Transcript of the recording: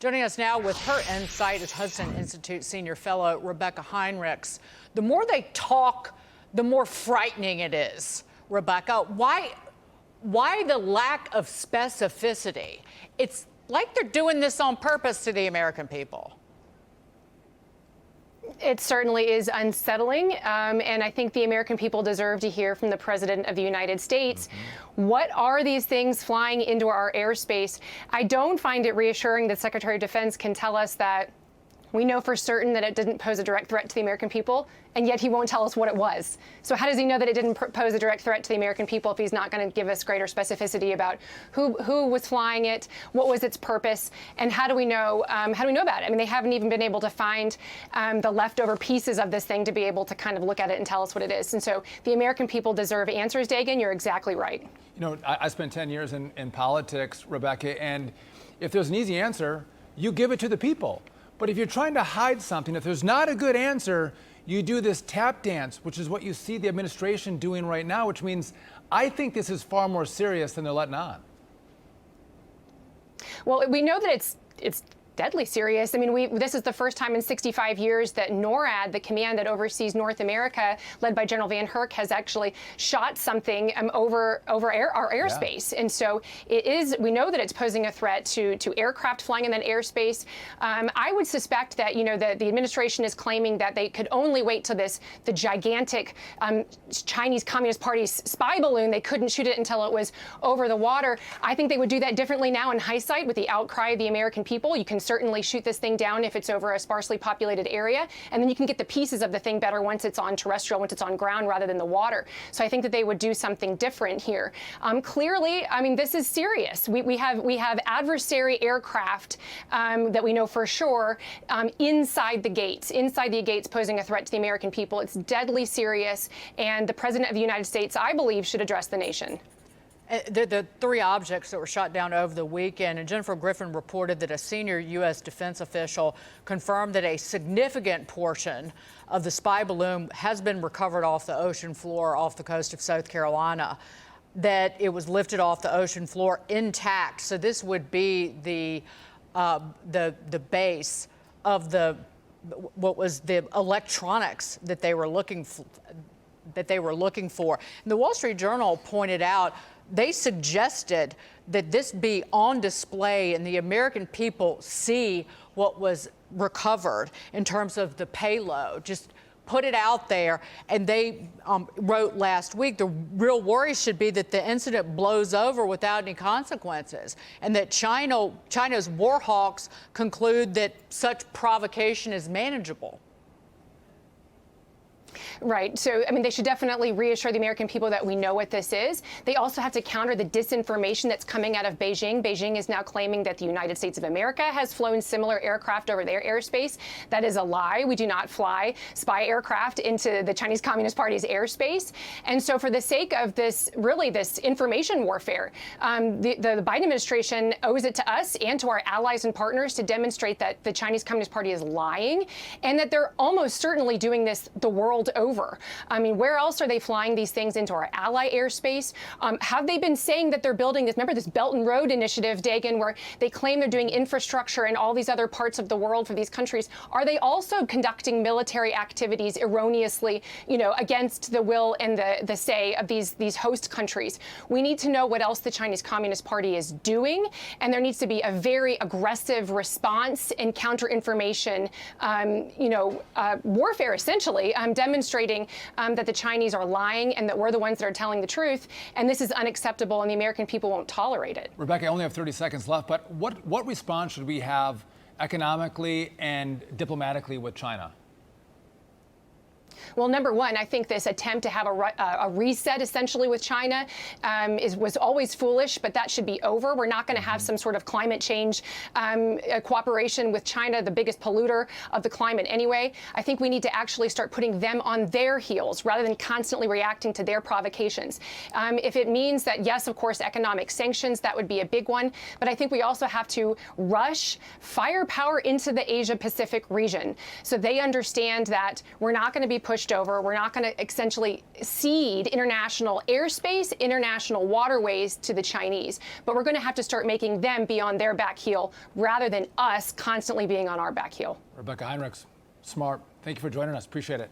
Joining us now with her insight is Hudson Institute senior fellow Rebeccah Heinrichs. The more they talk, the more frightening it is. Rebeccah, why the lack of specificity? It's like they're doing this on purpose to the American people. It certainly is unsettling, and I think the American people deserve to hear from the President of the United States. What are these things flying into our airspace? I don't find it reassuring that Secretary of Defense can tell us that we know for certain that it didn't pose a direct threat to the American people, and yet he won't tell us what it was. So how does he know that it didn't pose a direct threat to the American people if he's not going to give us greater specificity about who was flying it, what was its purpose, and how do we know about it? I mean, they haven't even been able to find the leftover pieces of this thing to be able to kind of look at it and tell us what it is. And so the American people deserve answers, Dagan. You're exactly right. You know, I spent 10 years in politics, Rebeccah, and if there's an easy answer, you give it to the people. But if you're trying to hide something, if there's not a good answer, you do this tap dance, which is what you see the administration doing right now, which means I think this is far more serious than they're letting on. Well, we know that it's deadly serious. I mean, this is the first time in 65 years that NORAD, the command that oversees North America, led by General Van Herk, has actually shot something over our airspace. Yeah. And so we know that it's posing a threat to aircraft flying in that airspace. I would suspect that, you know, the administration is claiming that they could only wait till the gigantic Chinese Communist Party's spy balloon. They couldn't shoot it until it was over the water. I think they would do that differently now in hindsight with the outcry of the American people. You can certainly shoot this thing down if it's over a sparsely populated area, and then you can get the pieces of the thing better once it's on terrestrial, once it's on ground rather than the water. So I think that they would do something different here. Clearly, I mean, this is serious. We have adversary aircraft that we know for sure inside the gates posing a threat to the American people. It's deadly serious, and the President of the United States, I believe, should address the nation. The three objects that were shot down over the weekend, and Jennifer Griffin reported that a senior U.S. defense official confirmed that a significant portion of the spy balloon has been recovered off the ocean floor off the coast of South Carolina, that it was lifted off the ocean floor intact. So this would be the base of what was the electronics that they were looking for. And the Wall Street Journal pointed out they suggested that this be on display and the American people see what was recovered in terms of the payload. Just put it out there. And they wrote last week, the real worry should be that the incident blows over without any consequences, and that China's war hawks conclude that such provocation is manageable. Right. So, I mean, they should definitely reassure the American people that we know what this is. They also have to counter the disinformation that's coming out of Beijing. Beijing is now claiming that the United States of America has flown similar aircraft over their airspace. That is a lie. We do not fly spy aircraft into the Chinese Communist Party's airspace. And so for the sake of this information warfare, the Biden administration owes it to us and to our allies and partners to demonstrate that the Chinese Communist Party is lying and that they're almost certainly doing this the world over. I mean, where else are they flying these things into our ally airspace? Have they been saying that they're building this? Remember this Belt and Road Initiative, Dagan, where they claim they're doing infrastructure in all these other parts of the world for these countries? Are they also conducting military activities erroneously, you know, against the will and the say of these host countries? We need to know what else the Chinese Communist Party is doing, and there needs to be a very aggressive response and counter-information, warfare, essentially, demonstrating that the Chinese are lying and that we're the ones that are telling the truth. And this is unacceptable, and the American people won't tolerate it. Rebeccah, I only have 30 seconds left, but what response should we have economically and diplomatically with China? Well, number one, I think this attempt to have a reset essentially with China was always foolish, but that should be over. We're not going to have some sort of climate change cooperation with China, the biggest polluter of the climate anyway. I think we need to actually start putting them on their heels rather than constantly reacting to their provocations. If it means that, yes, of course, economic sanctions, that would be a big one. But I think we also have to rush firepower into the Asia-Pacific region so they understand that we're not going to be pushed over. We're not going to essentially cede international airspace, international waterways to the Chinese. But we're going to have to start making them be on their back heel rather than us constantly being on our back heel. Rebeccah Heinrichs, smart. Thank you for joining us. Appreciate it.